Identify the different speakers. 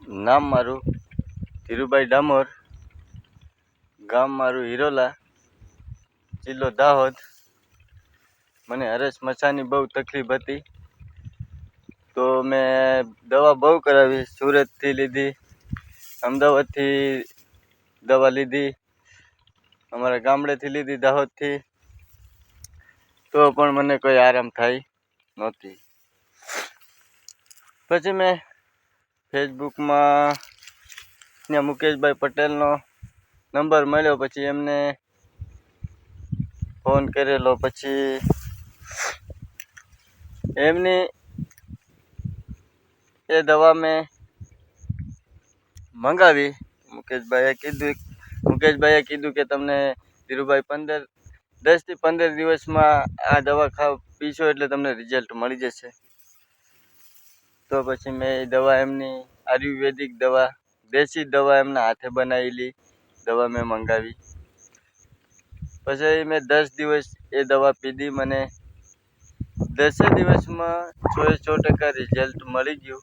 Speaker 1: નામ મારું ધીરુભાઈ ડામોર, ગામ મારું હિરોલા, જિલ્લો દાહોદ. મને હરસ મચાની બહુ તકલીફ હતી, તો મેં દવા બહુ કરાવી. સુરતથી લીધી, અમદાવાદથી દવા લીધી, અમારા ગામડેથી લીધી, દાહોદથી, તો પણ મને કોઈ આરામ થાય નહોતી. પછી મેં ફેસબુકમાં ત્યાં મુકેશભાઈ પટેલનો નંબર મળ્યો, પછી એમને ફોન કરેલો. પછી એમની એ દવા મેં મંગાવી. મુકેશભાઈએ કીધું કે તમને ધીરુભાઈ 10 થી 15 દિવસમાં આ દવા પીશો એટલે તમને રિઝલ્ટ મળી જશે. તો પછી મેં એ દવા એમની આયુર્વેદિક દવા, દેશી દવા, એમના હાથે બનાવેલી દવા મેં મંગાવી. પછી મેં 10 દિવસ એ દવા પીધી. મને 10 દિવસમાં 100% રિઝલ્ટ મળી ગયું.